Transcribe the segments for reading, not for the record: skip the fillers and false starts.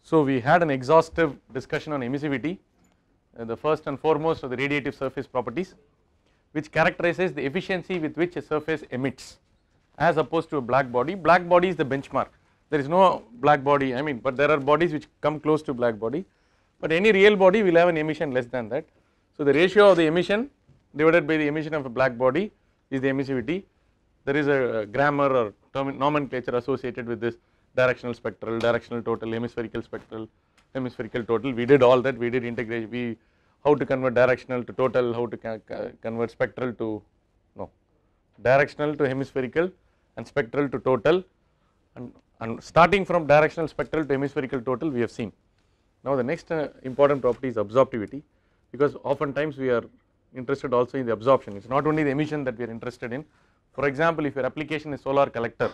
So we had an exhaustive discussion on emissivity, the first and foremost of the radiative surface properties, which characterizes the efficiency with which a surface emits as opposed to a black body. Black body is the benchmark. There is no black body, I mean, but there are bodies which come close to black body, but any real body will have an emission less than that. So the ratio of the emission divided by the emission of a black body is the emissivity. There is a grammar or nomenclature associated with this: directional spectral, directional total, hemispherical spectral, hemispherical total. We did all that, we did integrate, how to convert directional to total, how to convert spectral to, no, directional to hemispherical and spectral to total, and starting from directional spectral to hemispherical total we have seen. Now the next important property is absorptivity, because oftentimes we are interested also in the absorption. It is not only the emission that we are interested in. For example, if your application is solar collector,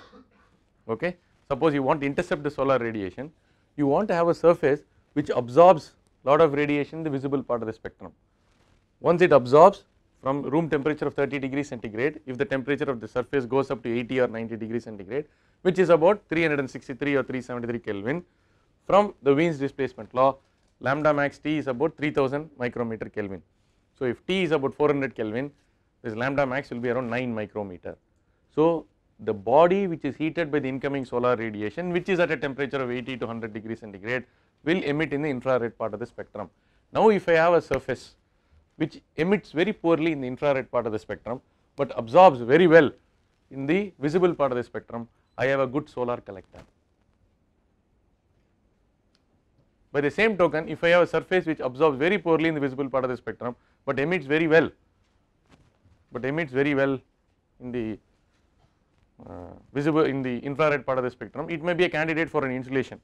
okay, suppose you want to intercept the solar radiation, you want to have a surface which absorbs lot of radiation in the visible part of the spectrum. Once it absorbs from room temperature of 30 degrees centigrade, if the temperature of the surface goes up to 80 or 90 degrees centigrade, which is about 363 or 373 Kelvin, from the Wien's displacement law, lambda max T is about 3000 micrometer Kelvin. So if T is about 400 Kelvin, this lambda max will be around 9 micrometer. So the body which is heated by the incoming solar radiation, which is at a temperature of 80 to 100 degrees centigrade, will emit in the infrared part of the spectrum. Now if I have a surface which emits very poorly in the infrared part of the spectrum, but absorbs very well in the visible part of the spectrum, I have a good solar collector. By the same token, if I have a surface which absorbs very poorly in the visible part of the spectrum, but emits very well in the visible in the infrared part of the spectrum, it may be a candidate for an insulation.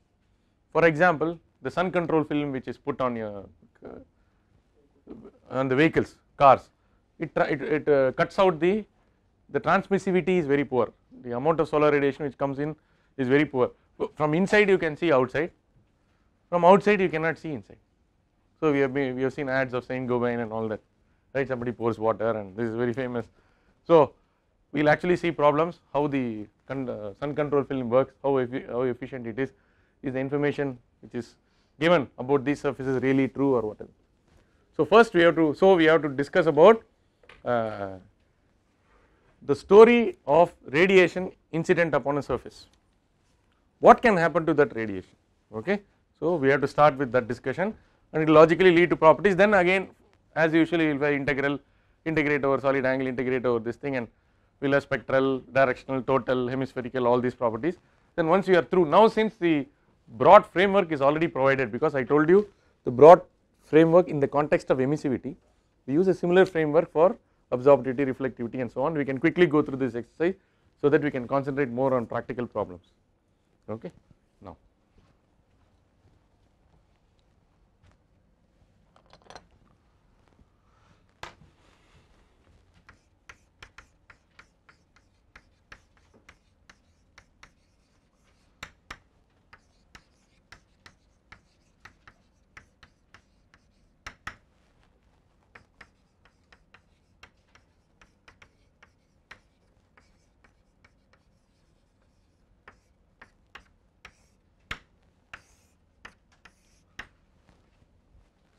For example, the sun control film which is put on your on the vehicles, cars, it cuts out the transmissivity is very poor. The amount of solar radiation which comes in is very poor. From inside you can see outside, from outside you cannot see inside. So we have seen ads of Saint Gobain and all that, right? Somebody pours water, and this is very famous. So we will actually see problems how the sun control film works, how efficient it is the information which is given about these surfaces really true or whatever. So first we have to discuss about the story of radiation incident upon a surface. What can happen to that radiation? Okay, so we have to start with that discussion, and it will logically lead to properties. Then again, as usually, we will integrate over solid angle, integrate over this thing, and we will have spectral, directional, total, hemispherical, all these properties. Then once we are through, now since the broad framework is already provided, because I told you the broad framework in the context of emissivity, we use a similar framework for absorptivity, reflectivity and so on. We can quickly go through this exercise so that we can concentrate more on practical problems. Okay. Now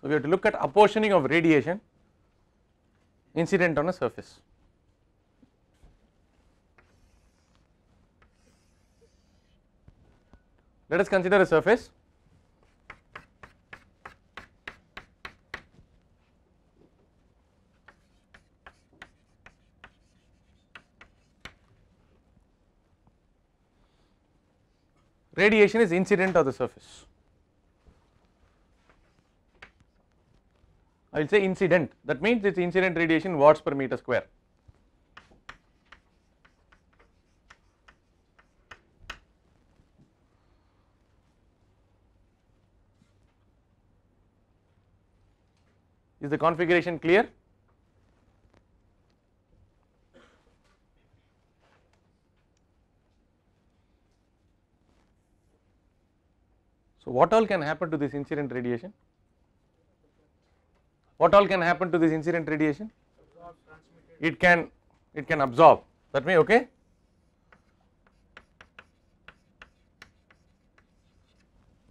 we have to look at apportioning of radiation incident on a surface. Let us consider a surface. Radiation is incident of the surface. I will say incident, that means it is incident radiation watts per meter square. Is the configuration clear? So what all can happen to this incident radiation? What all can happen to this incident radiation? It can absorb, that means okay.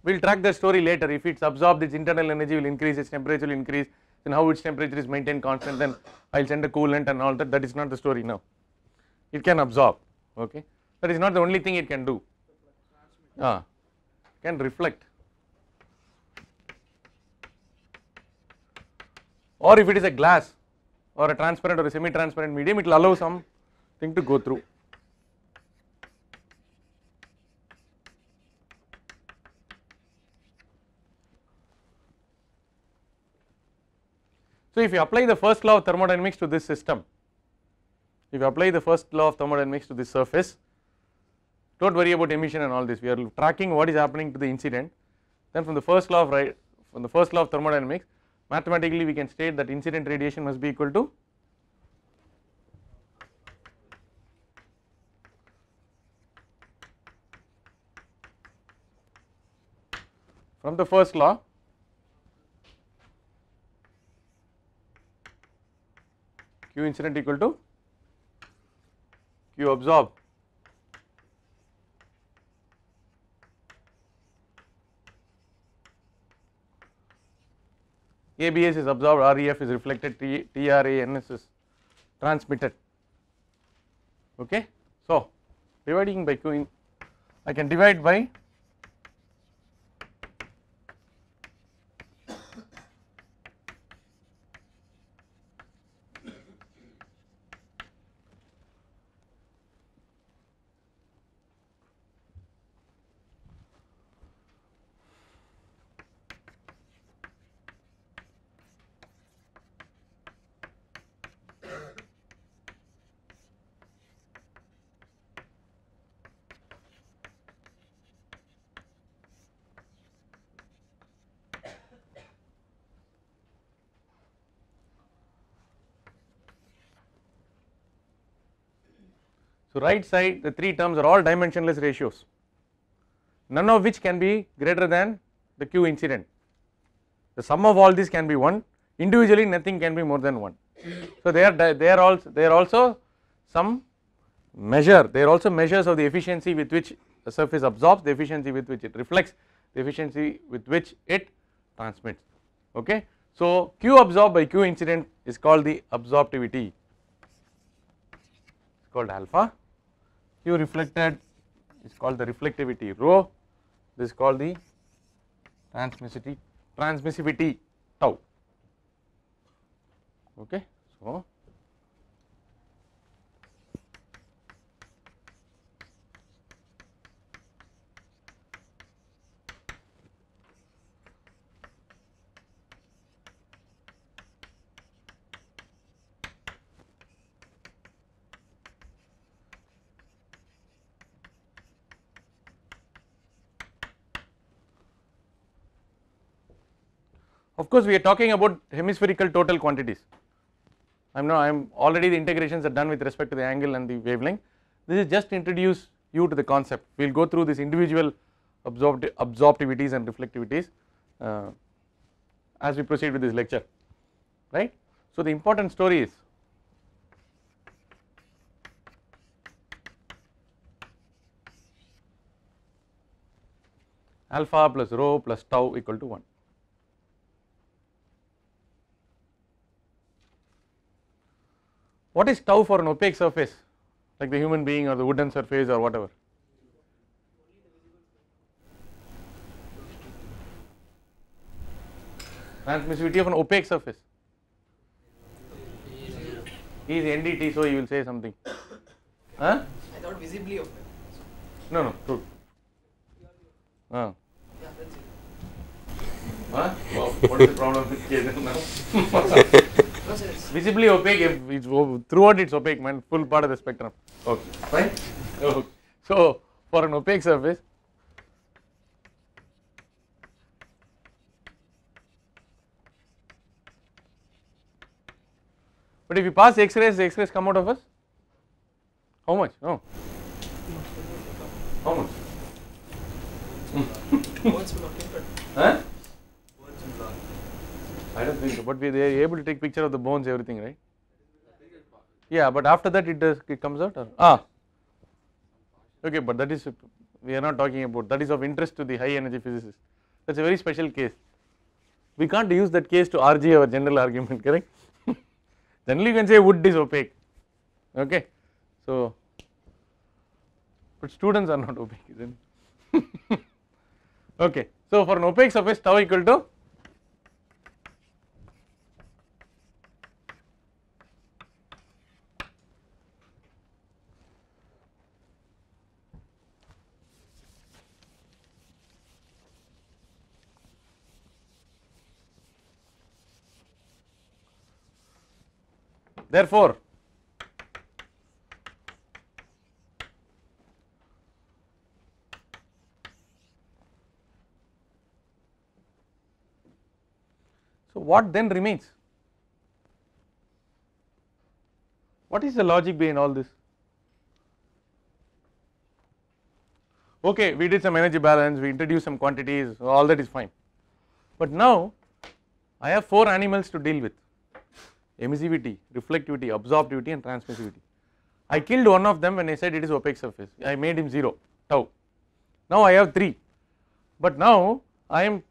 we will track the story later. If it's absorbed, its internal energy will increase, its temperature will increase, then how its temperature is maintained constant, then I will send a coolant and all that. That is not the story now. It can absorb, okay. That is not the only thing it can do. Can reflect. Or if it is a glass or a transparent or a semi-transparent medium, it will allow something to go through. So if you apply the first law of thermodynamics to this system, if you apply the first law of thermodynamics to this surface, do not worry about emission and all this. We are tracking what is happening to the incident. Then from the first law of thermodynamics, mathematically we can state that incident radiation must be equal to from the first law Q incident equal to Q absorb ABS is absorbed, REF is reflected, TRANS is transmitted. Okay. So dividing by Q, I can divide by so right side the three terms are all dimensionless ratios, none of which can be greater than the Q incident. The sum of all these can be 1, individually nothing can be more than 1. So they are also some measure, they are also measures of the efficiency with which the surface absorbs, the efficiency with which it reflects, the efficiency with which it transmits. Okay. So Q absorbed by Q incident is called the absorptivity, it's called alpha. Q reflected is called the reflectivity rho, this is called the transmissivity tau. Okay. So of course we are talking about hemispherical total quantities. I am already the integrations are done with respect to the angle and the wavelength. This is just to introduce you to the concept. We will go through this individual absorptivities and reflectivities as we proceed with this lecture, right. So the important story is alpha plus rho plus tau equal to 1. What is tau for an opaque surface like the human being or the wooden surface or whatever? Transmissivity of an opaque surface is NDT, so you will say something. Huh? I thought visibly opaque. No, true. Yeah, that's it. Huh? Wow, what is the problem with K now? No, sir, it's Visibly opaque, if it's throughout it's opaque, man, full part of the spectrum. Okay, fine. Okay. So for an opaque surface, but if you pass X-rays, the X-rays come out of us. How much? No. How much? bones will appear, but Huh? bones will not. I don't think so. But they are able to take picture of the bones, everything, right? Yeah, but after that it comes out. Or? Okay, but that is we are not talking about. That is of interest to the high energy physicists. that is a very special case. We can't use that case to argue our general argument, correct? Generally you can say wood is opaque, okay. So, but students are not opaque, isn't it? Okay. So, for an opaque surface tau equal to therefore so what then remains? What is the logic behind all this? Okay, we did some energy balance, we introduced some quantities, all that is fine, but now I have 4 animals to deal with: emissivity, reflectivity, absorptivity and transmissivity. I killed one of them when I said it is opaque surface, I made him 0 tau. Now I have 3, but now I am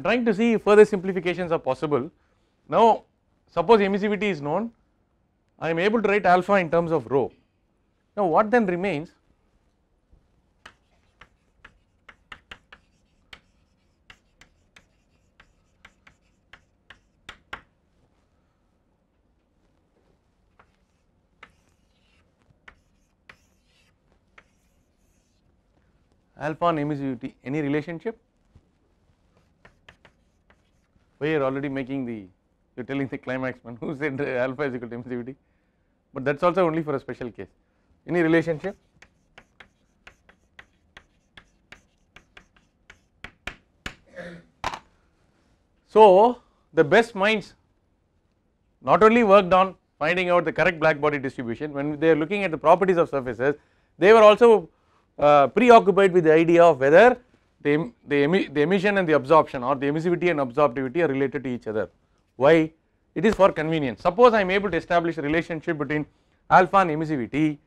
trying to see if further simplifications are possible. Now suppose emissivity is known, I am able to write alpha in terms of rho. Now what then remains? Alpha and emissivity, any relationship? Why you are already making the, you are telling the climax man, who said alpha is equal to emissivity, but that is also only for a special case. Any relationship? So the best minds not only worked on finding out the correct black body distribution, when they are looking at the properties of surfaces, they were also preoccupied with the idea of whether the emission and the absorption, or the emissivity and absorptivity, are related to each other. Why? It is for convenience. Suppose I am able to establish a relationship between alpha and emissivity,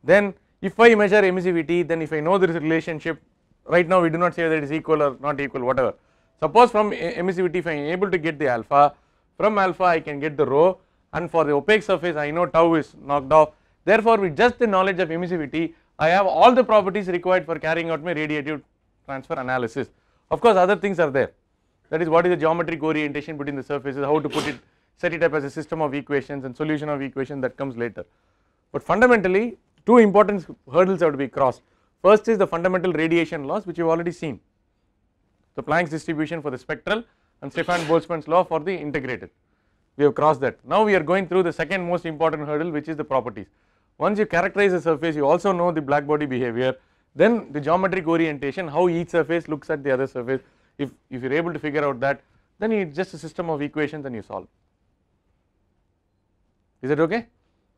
then if I measure emissivity, then if I know there is a relationship, right now we do not say that it is equal or not equal, whatever. Suppose from emissivity if I am able to get the alpha, from alpha I can get the rho, and for the opaque surface I know tau is knocked off. Therefore with just the knowledge of emissivity I have all the properties required for carrying out my radiative transfer analysis. Of course other things are there, that is what is the geometric orientation between the surfaces, how to put it, set it up as a system of equations, and solution of equation, that comes later. But fundamentally 2 important hurdles have to be crossed. First is the fundamental radiation laws, which you have already seen, the Planck's distribution for the spectral and Stefan Boltzmann's law for the integrated. We have crossed that. Now we are going through the second most important hurdle, which is the properties. Once you characterize the surface, you also know the black body behavior, then the geometric orientation, how each surface looks at the other surface. If you are able to figure out that, then it is just a system of equations and you solve. Is that okay?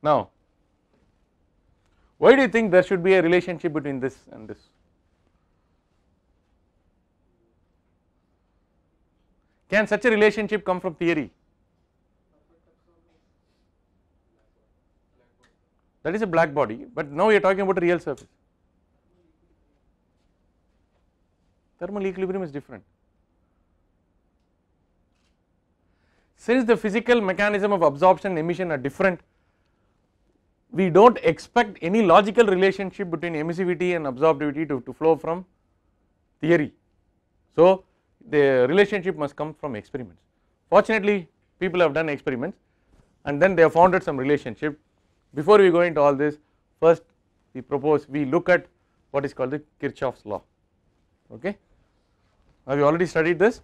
Now why do you think there should be a relationship between this and this? Can such a relationship come from theory? That is a black body, but now we are talking about a real surface. Thermal equilibrium is different. Since the physical mechanism of absorption and emission are different, we do not expect any logical relationship between emissivity and absorptivity to flow from theory. So the relationship must come from experiments. Fortunately people have done experiments and then they have founded some relationship. Before we go into all this, first we look at what is called the Kirchhoff's law. Okay, have you already studied this?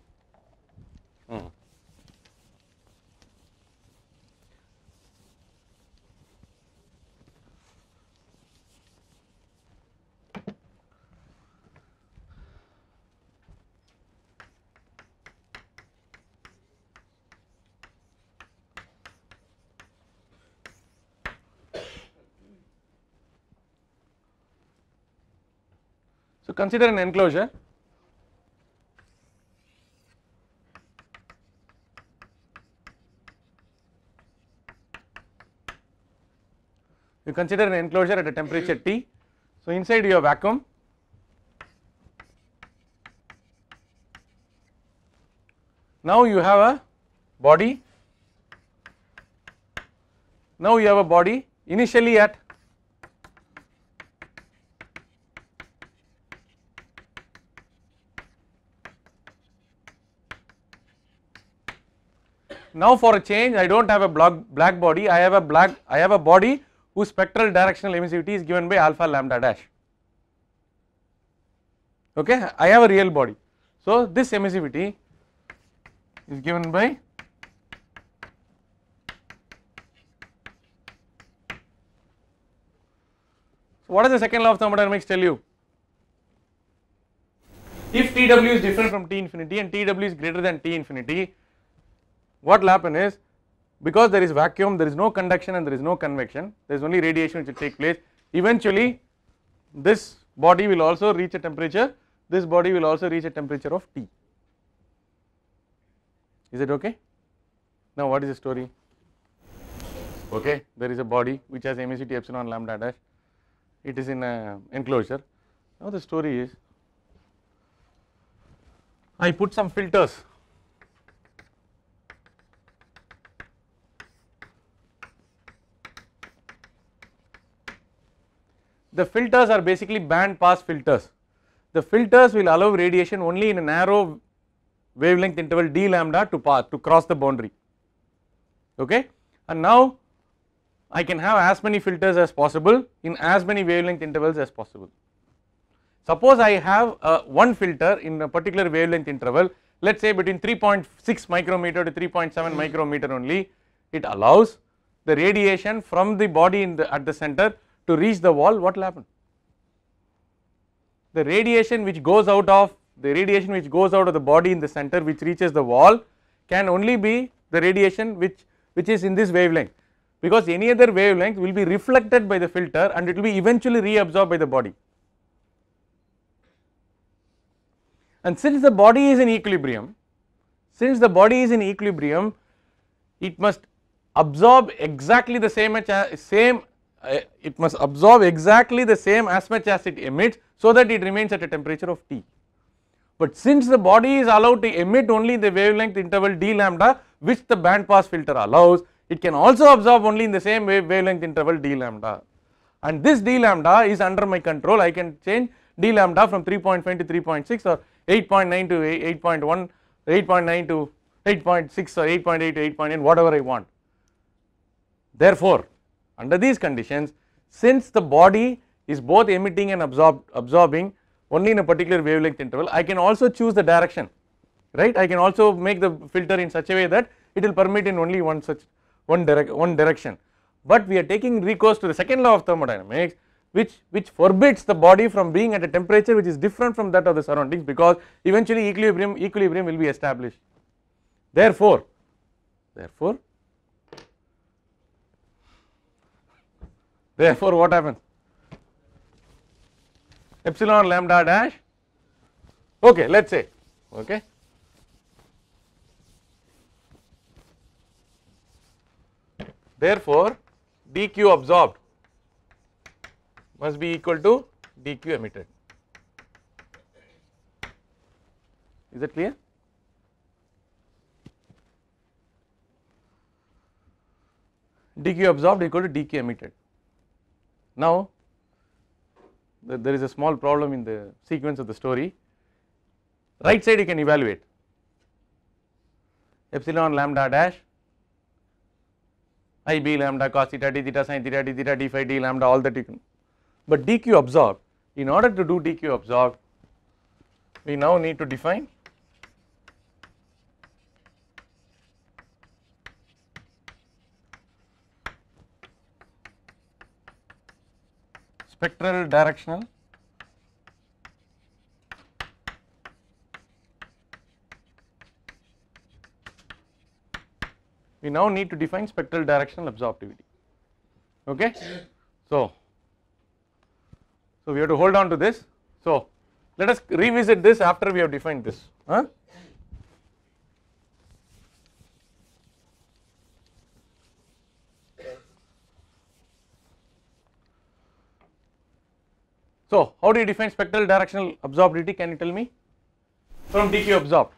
So consider an enclosure. You consider an enclosure at a temperature T. So inside you have vacuum, Now you have a body. Now you have a body initially at now for a change I do not have a black body, I have a body whose spectral directional emissivity is given by alpha lambda dash. Okay, I have a real body. So this emissivity is given by what does the second law of thermodynamics tell you? If Tw is different from T infinity and Tw is greater than T infinity, what will happen is, because there is vacuum, there is no conduction and there is no convection, there is only radiation which will take place. Eventually this body will also reach a temperature, this body will also reach a temperature of T. Is it okay? Now what is the story? Okay, there is a body which has emissivity epsilon lambda dash, it is in an enclosure. Now the story is, I put some filters. The filters are basically band pass filters. The filters will allow radiation only in a narrow wavelength interval d lambda to cross the boundary. Okay, and now I can have as many filters as possible in as many wavelength intervals as possible. Suppose I have one filter in a particular wavelength interval, let us say between 3.6 micrometer to 3.7 micrometer only, it allows the radiation from the body at the center to reach the wall. What will happen? The radiation which goes out of the body in the center which reaches the wall can only be the radiation which is in this wavelength, because any other wavelength will be reflected by the filter and it will be eventually reabsorbed by the body. And since the body is in equilibrium, it must absorb exactly the same as much as it emits, so that it remains at a temperature of T. But since the body is allowed to emit only the wavelength interval d lambda which the band pass filter allows, it can also absorb only in the same wavelength interval d lambda, and this d lambda is under my control. I can change d lambda from 3.5 to 3.6 or 8.9 to 8.1, 8.9 to 8.6 or 8.8 to 8.9, whatever I want. Therefore, under these conditions, since the body is both emitting and absorbing only in a particular wavelength interval, I can also choose the direction, right? I can also make the filter in such a way that it will permit in only one direction. But we are taking recourse to the second law of thermodynamics, which forbids the body from being at a temperature which is different from that of the surroundings, because eventually equilibrium will be established. Therefore what happens? Epsilon lambda dash, okay, let us say, okay, therefore dq absorbed must be equal to dq emitted. Is that clear? dq absorbed equal to dq emitted. Now there is a small problem in the sequence of the story. Right side you can evaluate epsilon lambda dash I b lambda cos theta d theta sin theta d theta d phi d lambda, all that you can. But dq absorbed, in order to do dq absorbed, we now need to define spectral directional absorptivity. Okay, so we have to hold on to this. So let us revisit this after we have defined this. So how do you define spectral directional absorptivity? Can you tell me? From dq absorbed,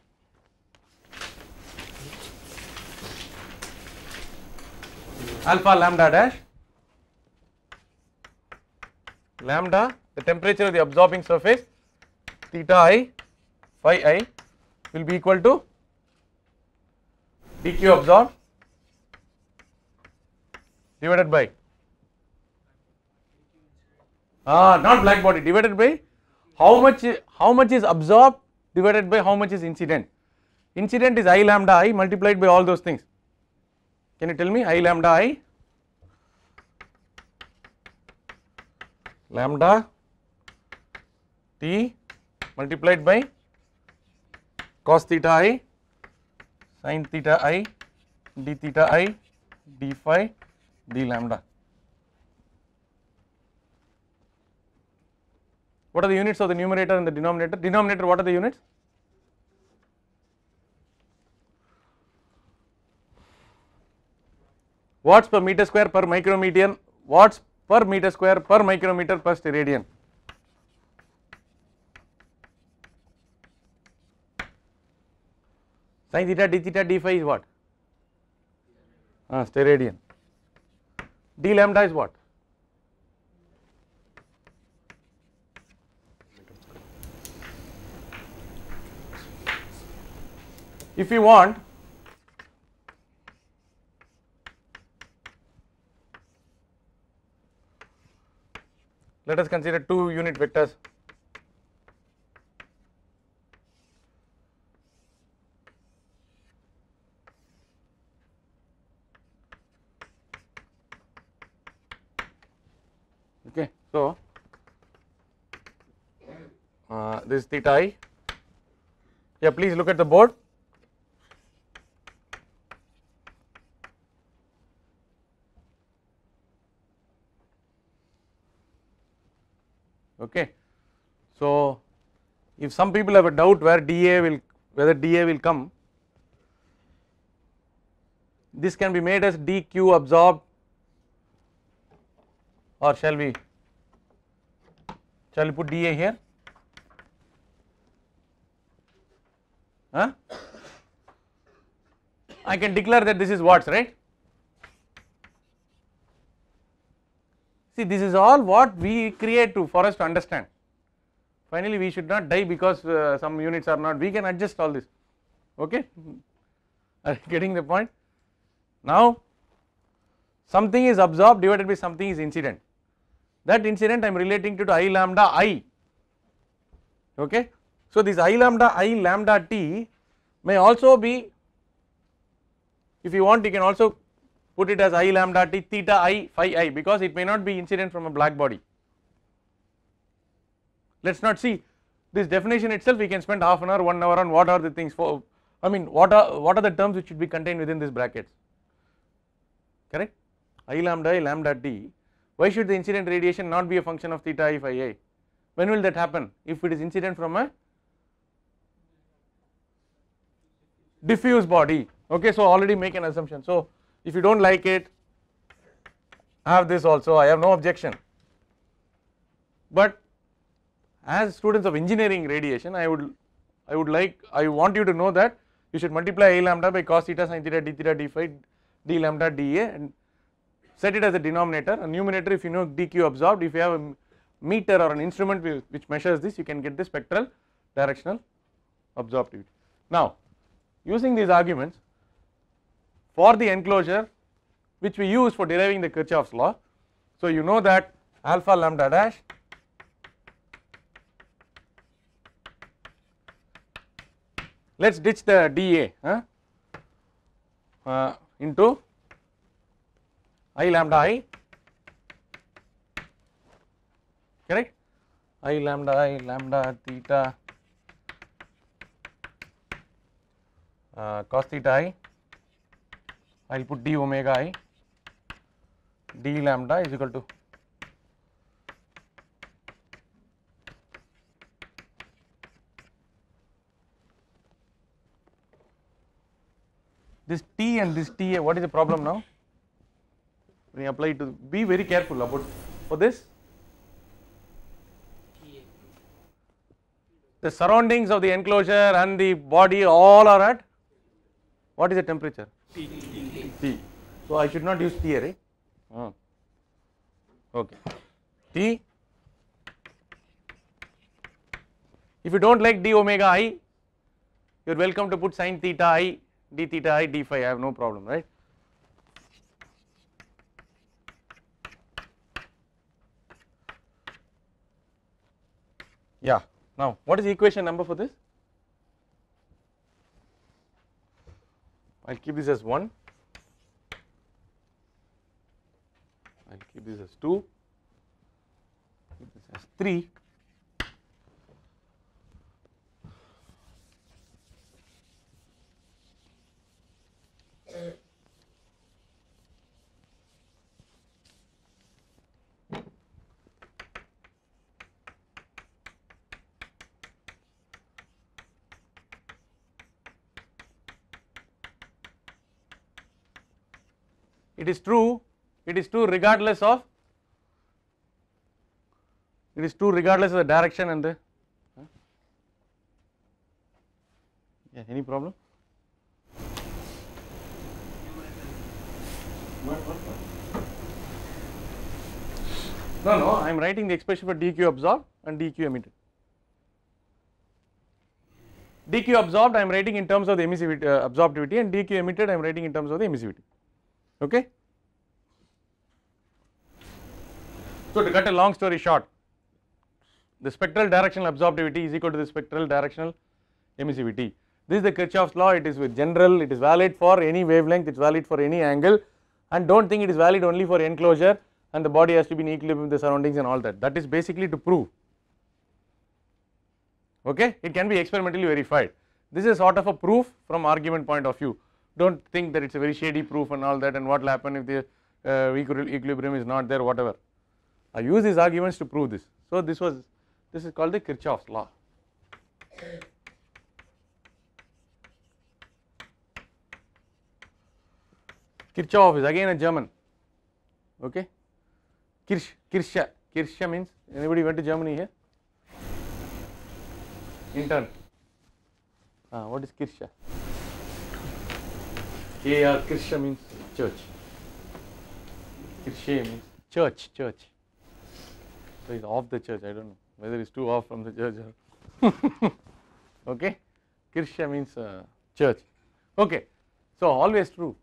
alpha lambda dash, lambda, the temperature of the absorbing surface, theta I, phi I will be equal to dq absorbed divided by not black body, divided by how much is absorbed divided by how much is incident. Incident is I lambda I multiplied by all those things. Can you tell me? I lambda I, lambda T multiplied by cos theta I, sin theta I, d theta I, d phi, d lambda. What are the units of the numerator and the denominator? Denominator, what are the units? Watts per meter square per micrometer, watts per meter square per micrometer per steradian. Sin theta, d theta, d phi is what? Steradian. D lambda is what? If you want, let us consider two unit vectors. Okay, so this is theta I. Yeah, please look at the board. Okay, so if some people have a doubt whether dA will come, this can be made as dq absorbed, or shall we put dA here? I can declare that this is watts, right? See, this is all what we create for us to understand. Finally, we should not die because some units are not, we can adjust all this, okay? Are you getting the point? Now, something is absorbed divided by something is incident. That incident I am relating to I lambda I, okay? So, this I lambda T may also be, if you want you can also put it as I lambda T theta I phi I, because it may not be incident from a black body. Let us not see this definition itself, we can spend half an hour, 1 hour on what are the things for, I mean what are the terms which should be contained within this brackets, correct? I lambda T, why should the incident radiation not be a function of theta I phi I? When will that happen? If it is incident from a diffuse body, okay, so already make an assumption. So if you do not like it, have this also, I have no objection, but as students of engineering radiation, I want you to know that you should multiply I lambda by cos theta sin theta d theta d phi d lambda dA and set it as a denominator. A numerator, if you know dq absorbed, if you have a meter or an instrument which measures this, you can get the spectral directional absorptivity. Now, using these arguments for the enclosure which we use for deriving the Kirchhoff's law, so you know that alpha lambda dash let us ditch the dA into I lambda correct, I lambda theta cos theta I will put d omega I, d lambda is equal to this T and this TA. What is the problem now? When you apply it to, be very careful about for this. The surroundings of the enclosure and the body all are at, what is the temperature? T. So So I should not use T, right? Okay. T. If you don't like d omega I, you are welcome to put sin theta I, d theta I, d phi. I have no problem, right? Yeah. Now, what is the equation number for this? I will keep this as 1. I will keep this as 2. Keep this as 3. It is true regardless of the direction and the yeah, any problem? No, I am writing the expression for dq absorbed and dq emitted. dq absorbed I am writing in terms of the emissivity absorptivity, and dq emitted I am writing in terms of the emissivity. Okay. So to cut a long story short, the spectral directional absorptivity is equal to the spectral directional emissivity. This is the Kirchhoff's law. It is with general, it is valid for any wavelength, it is valid for any angle, and don't think it is valid only for enclosure and the body has to be in equilibrium with the surroundings and all that. That is basically to prove. Okay, it can be experimentally verified. This is sort of a proof from argument point of view. Don't think that it is a very shady proof and all that, and what will happen if the equilibrium is not there, whatever. I use these arguments to prove this. So this is called the Kirchhoff's law. Kirchhoff is again a German. Okay, Kirche means, anybody went to Germany here? Intern. What is Kirche? Kirche means church. Kirche means church. So it's off the church. I don't know whether it's too off from the church or okay. Kirche means church. Okay, so always true.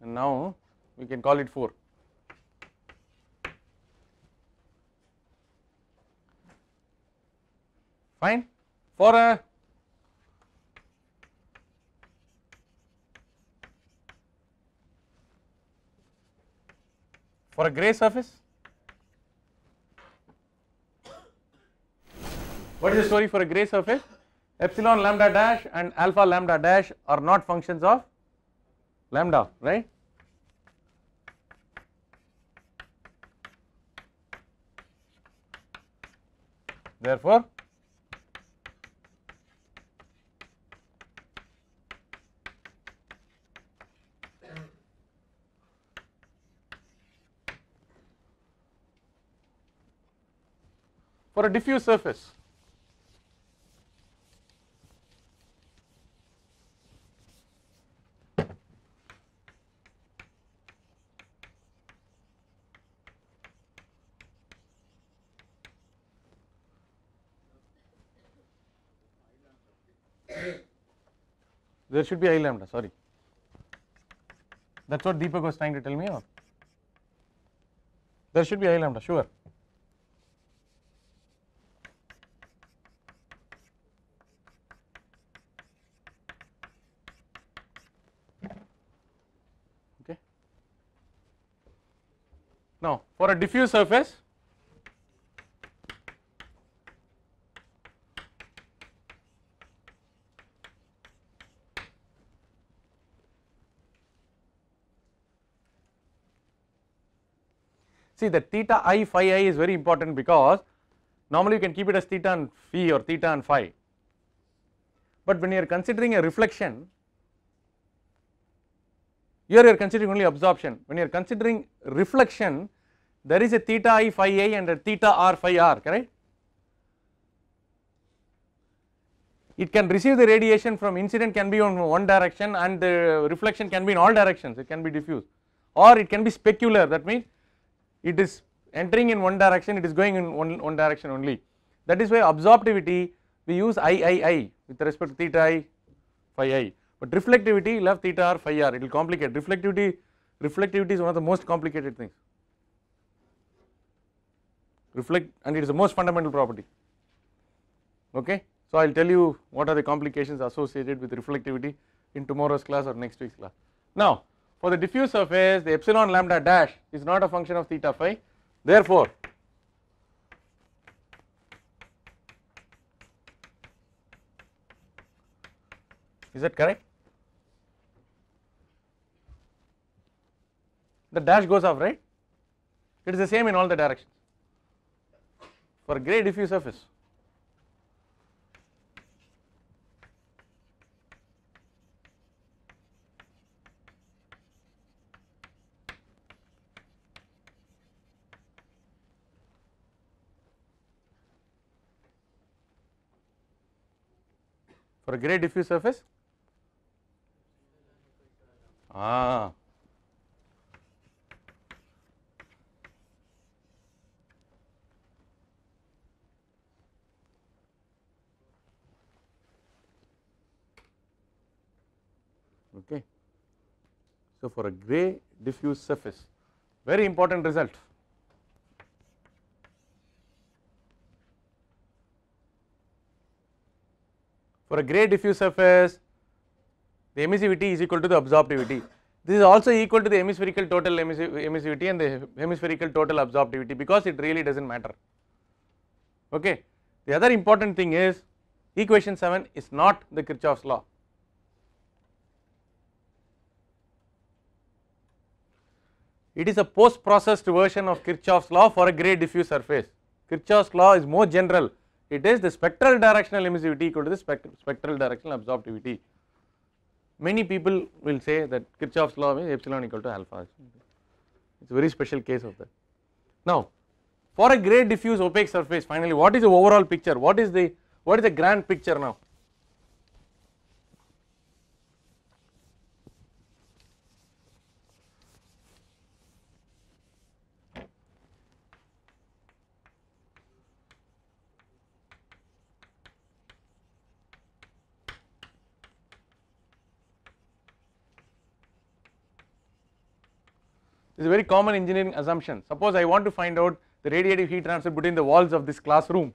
And now we can call it 4. Fine. For a gray surface, what is the story for a gray surface? Epsilon lambda dash and alpha lambda dash are not functions of lambda, right? Therefore, for a diffuse surface, there should be I lambda, sorry. That is what Deepak was trying to tell me, or there should be I lambda, sure. Okay. Now, for a diffuse surface, see that theta I phi I is very important, because normally you can keep it as theta and phi or theta and phi, but when you are considering a reflection, here you are considering only absorption. When you are considering reflection, there is a theta I phi I and a theta R phi R, correct? it can receive the radiation from incident can be on one direction and the reflection can be in all directions, it can be diffuse, or it can be specular, that means it is entering in one direction, it is going in one direction only. That is why absorptivity we use I with respect to theta I, phi I, but reflectivity will have theta r, phi r, it will complicate. Reflectivity is one of the most complicated things. Reflect, and it is the most fundamental property. Okay, so I will tell you what are the complications associated with reflectivity in tomorrow's class or next week's class. Now, for the diffuse surface, the epsilon lambda dash is not a function of theta phi, therefore is that correct? The dash goes off, right? It is the same in all the directions for a gray diffuse surface. For a gray diffuse surface, okay. So for a gray diffuse surface, very important result. For a gray diffuse surface, the emissivity is equal to the absorptivity. This is also equal to the hemispherical total emissivity and the hemispherical total absorptivity, because it really does not matter. Okay. The other important thing is equation 7 is not the Kirchhoff's law. It is a post processed version of Kirchhoff's law for a gray diffuse surface. Kirchhoff's law is more general, it is the spectral directional emissivity equal to the spectral directional absorptivity. Many people will say that Kirchhoff's law means epsilon equal to alpha, it is a very special case of that. Now, for a gray diffuse opaque surface, finally what is the overall picture, what is the grand picture now? This is a very common engineering assumption. Suppose I want to find out the radiative heat transfer between the walls of this classroom.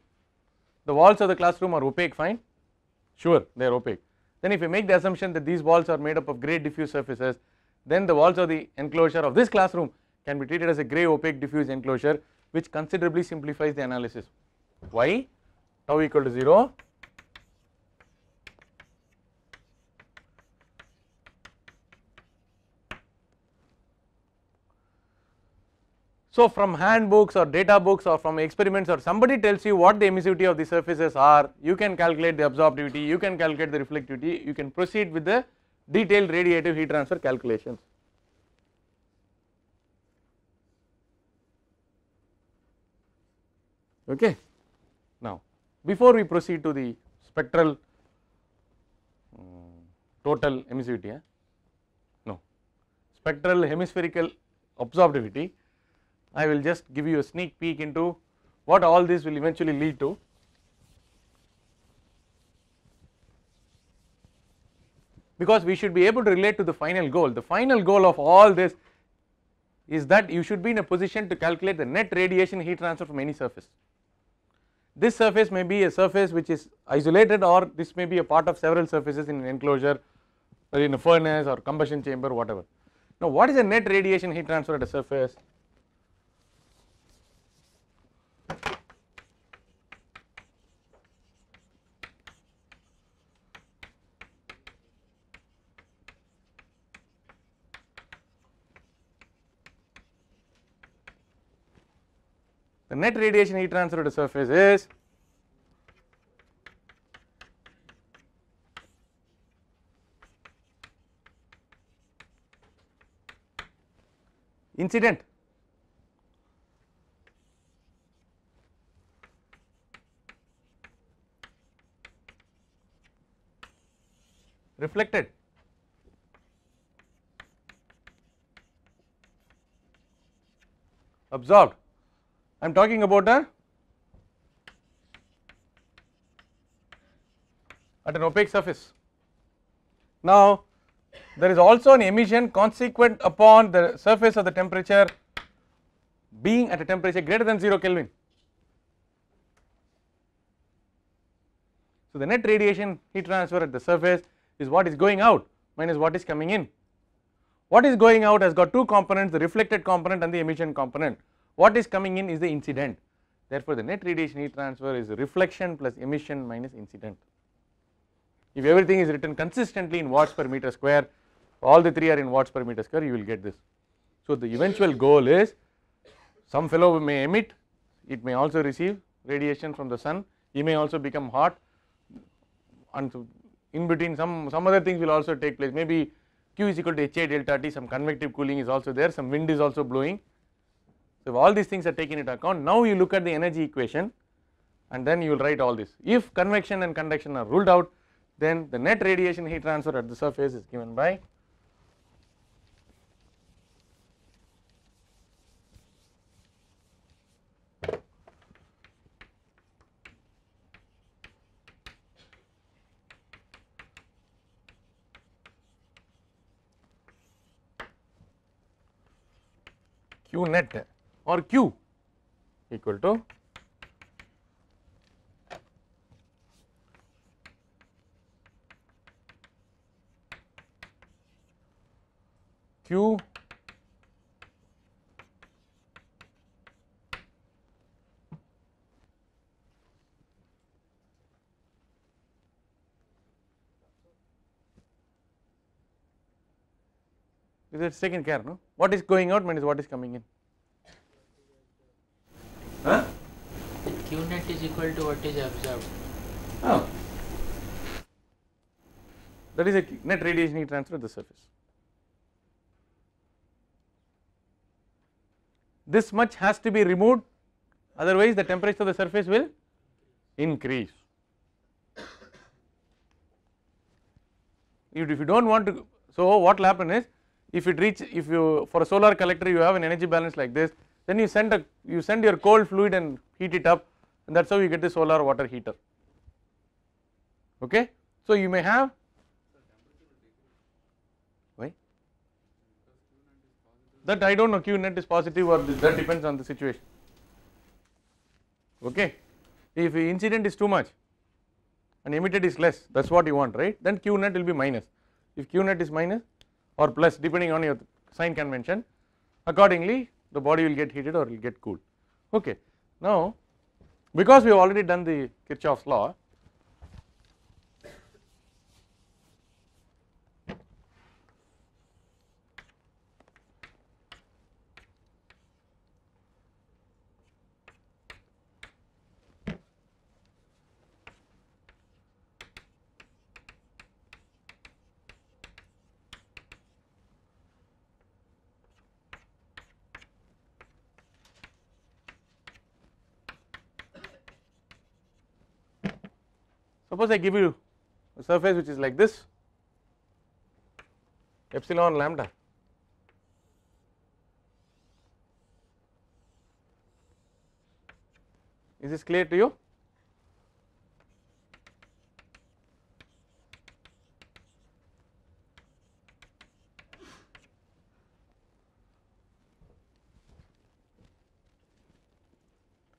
The walls of the classroom are opaque, fine, sure they are opaque. Then if you make the assumption that these walls are made up of gray diffuse surfaces, then the walls of the enclosure of this classroom can be treated as a gray opaque diffuse enclosure, which considerably simplifies the analysis. Why? Tau equal to 0. So from handbooks or data books or from experiments, or somebody tells you what the emissivity of the surfaces are, you can calculate the absorptivity, you can calculate the reflectivity, you can proceed with the detailed radiative heat transfer calculations. Okay. Now, before we proceed to the spectral total emissivity, no, spectral hemispherical absorptivity, I will just give you a sneak peek into what all this will eventually lead to. Because we should be able to relate to the final goal. The final goal of all this is that you should be in a position to calculate the net radiation heat transfer from any surface. This surface may be a surface which is isolated, or this may be a part of several surfaces in an enclosure or in a furnace or combustion chamber, whatever. Now, what is the net radiation heat transfer at a surface? The net radiation heat transfer at a surface is incident reflected. Absorbed. I am talking about at an opaque surface. Now, there is also an emission consequent upon the surface of the temperature being at a temperature greater than 0 Kelvin. So, the net radiation heat transfer at the surface is what is going out minus what is coming in. What is going out has got two components, the reflected component and the emission component. What is coming in is the incident. Therefore, the net radiation heat transfer is reflection plus emission minus incident. If everything is written consistently in watts per meter square, all the three are in watts per meter square, you will get this. So, the eventual goal is some fellow may emit, it may also receive radiation from the sun, he may also become hot, and so in between some other things will also take place, maybe Q is equal to HA delta T, some convective cooling is also there, some wind is also blowing. So, if all these things are taken into account, now you look at the energy equation and then you will write all this. If convection and conduction are ruled out, then the net radiation heat transfer at the surface is given by Q net or Q equal to Q it is taken care, no? What is going out minus what is coming in? Huh? Q net is equal to what is absorbed. Oh. That is a net radiation heat transfer at the surface. This much has to be removed, otherwise the temperature of the surface will increase. If you do not want to, so what will happen is, if you for a solar collector you have an energy balance like this, then you send your cold fluid and heat it up, and that is how you get the solar water heater. Okay? So, you may have, why? That I do not know, Q net is positive or that depends on the situation. Okay? If the incident is too much and emitted is less, that is what you want, right? Then Q net will be minus. If Q net is minus or plus depending on your sign convention, accordingly the body will get heated or will get cooled. Okay. Now, because we have already done the Kirchhoff's law, suppose I give you a surface which is like this, epsilon lambda. Is this clear to you?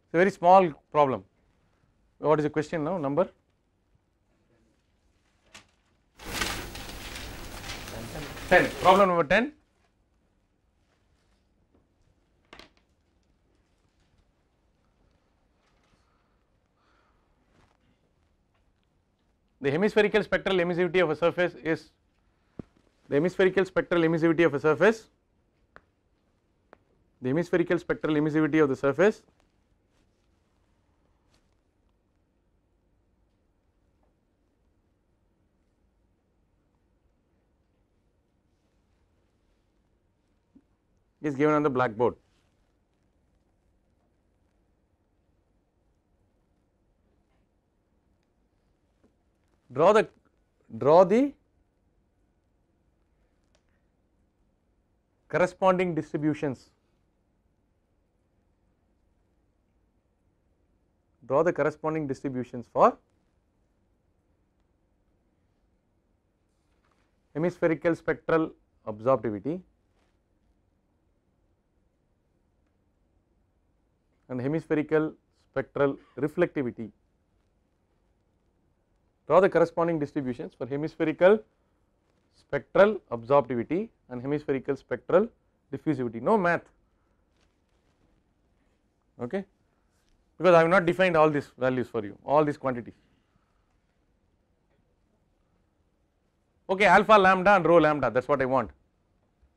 It's a very small problem. What is the question now? Number? Problem number 10. The hemispherical spectral emissivity of a surface is the hemispherical spectral emissivity of a surface. The hemispherical spectral emissivity of the surface is given on the blackboard. Draw the corresponding distributions. Draw the corresponding distributions for hemispherical spectral absorptivity and hemispherical spectral reflectivity. Draw the corresponding distributions for hemispherical spectral absorptivity and hemispherical spectral diffusivity. No math, okay, because I have not defined all these values for you, all these quantities. Okay, alpha lambda and rho lambda, that is what I want.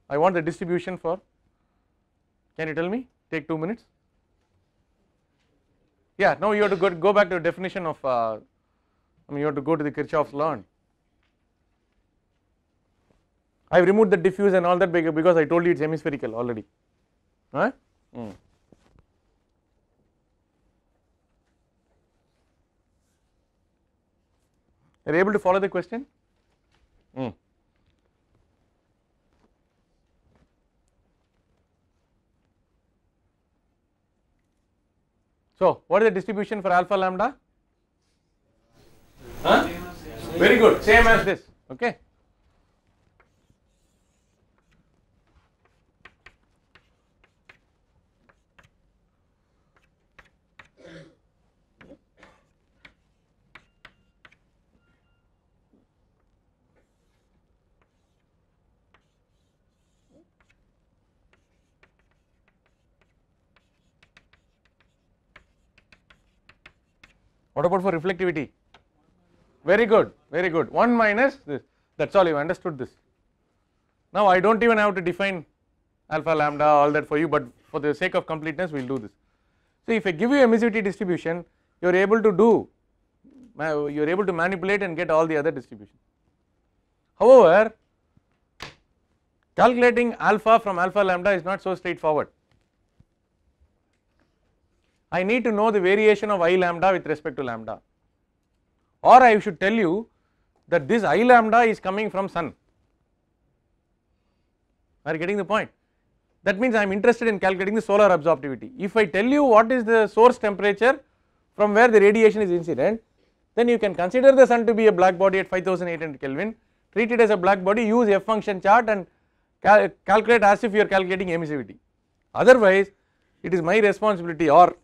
I want the distribution for, can you tell me? Take 2 minutes. Yeah, now you have to go back to the definition of, you have to go to the Kirchhoff's law. I have removed the diffuse and all that because I told you it is hemispherical already. Huh? You are able to follow the question? So, what is the distribution for alpha lambda? Huh? Very good, same as this, okay. What about for reflectivity? Very good, 1 minus this, that is all, you understood this. Now I do not even have to define alpha lambda all that for you, but for the sake of completeness we will do this. So if I give you emissivity distribution, you are able to do, you are able to manipulate and get all the other distributions. However, calculating alpha from alpha lambda is not so straightforward. I need to know the variation of I lambda with respect to lambda, or I should tell you that this I lambda is coming from sun. Are you getting the point? That means I am interested in calculating the solar absorptivity. If I tell you what is the source temperature from where the radiation is incident, then you can consider the sun to be a black body at 5800 Kelvin, treat it as a black body, use F function chart and calculate as if you are calculating emissivity. Otherwise, it is my responsibility, or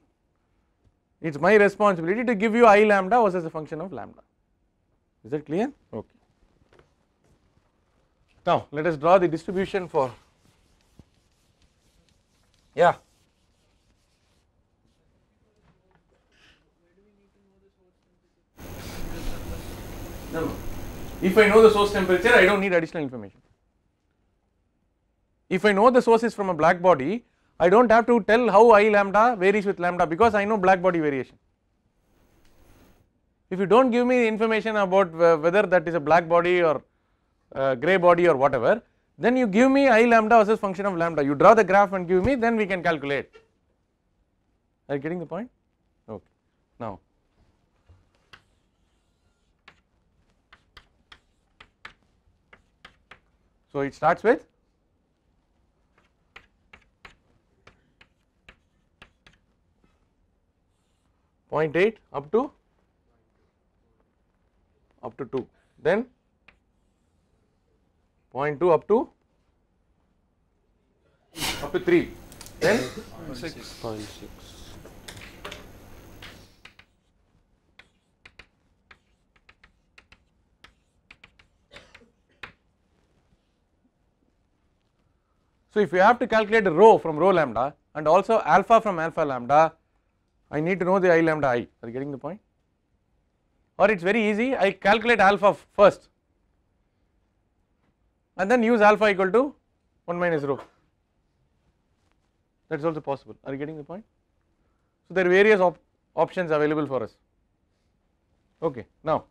it is my responsibility to give you I lambda versus a function of lambda. Is that clear? Okay. Now let us draw the distribution for, yeah. No. If I know the source temperature, I do not need additional information. If I know the source is from a black body, I do not have to tell how I lambda varies with lambda because I know black body variation. If you do not give me information about whether that is a black body or grey body or whatever, then you give me I lambda versus function of lambda, you draw the graph and give me, then we can calculate. Are you getting the point? Okay. Now, so it starts with point 0.8 up to 2, then 0.2 up to 3, then 6.6. So if you have to calculate rho from rho lambda and also alpha from alpha lambda, I need to know the I lambda I. Are you getting the point? Or it is very easy, I calculate alpha first and then use alpha equal to 1 minus rho. That is also possible. Are you getting the point? So there are various options available for us. Okay. Now,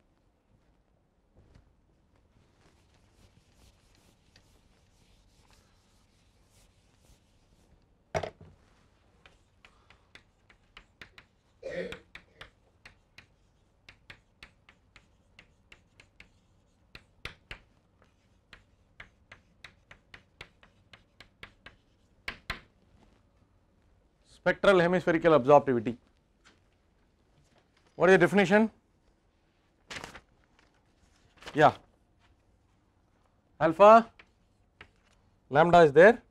spectral hemispherical absorptivity. What is the definition? Yeah, alpha lambda is there.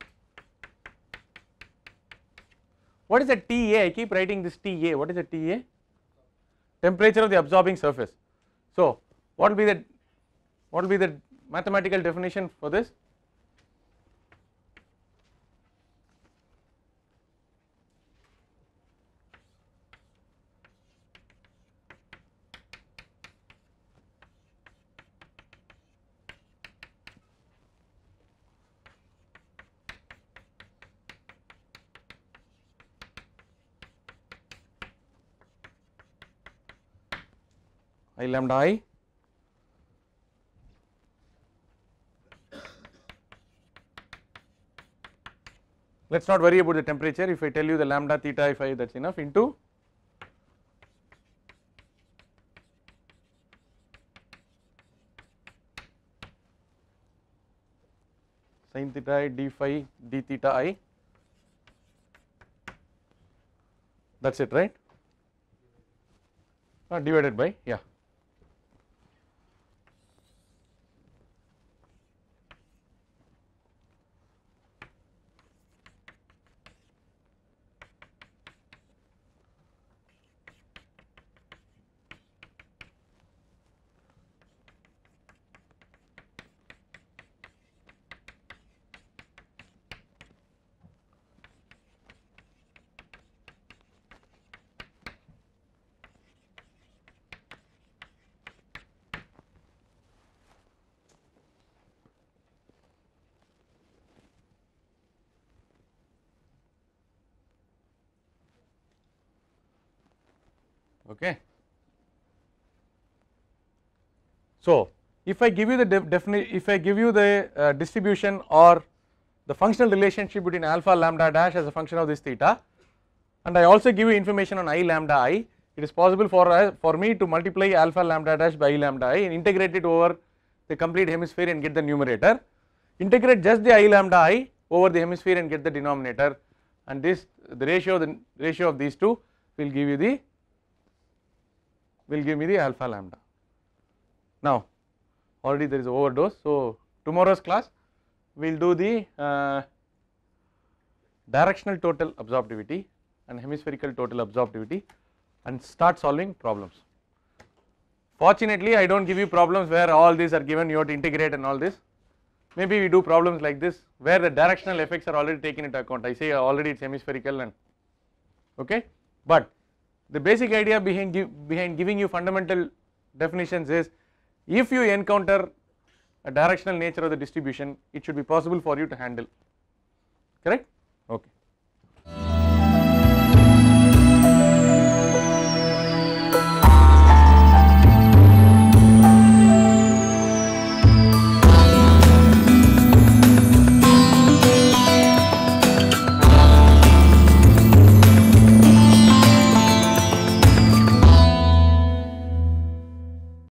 What is the TA? I keep writing this TA. What is the TA? Temperature of the absorbing surface. So what will be the mathematical definition for this? I lambda I let us not worry about the temperature. If I tell you the lambda theta phi, that is enough, into sin theta I d phi d theta I, that is it, right? Divided by, yeah. Okay. So if I give you the distribution or the functional relationship between alpha lambda dash as a function of this theta, and I also give you information on I lambda I, it is possible for me to multiply alpha lambda dash by I lambda I and integrate it over the complete hemisphere and get the numerator, integrate just the I lambda I over the hemisphere and get the denominator, and the ratio of these two will give me the alpha lambda. Now already there is overdose, so tomorrow's class we will do the directional total absorptivity and hemispherical total absorptivity and start solving problems. Fortunately I do not give you problems where all these are given, you have to integrate and all this. Maybe we do problems like this where the directional effects are already taken into account. I say already it is hemispherical, and okay, but the basic idea behind giving you fundamental definitions is, if you encounter a directional nature of the distribution, it should be possible for you to handle, correct? Okay.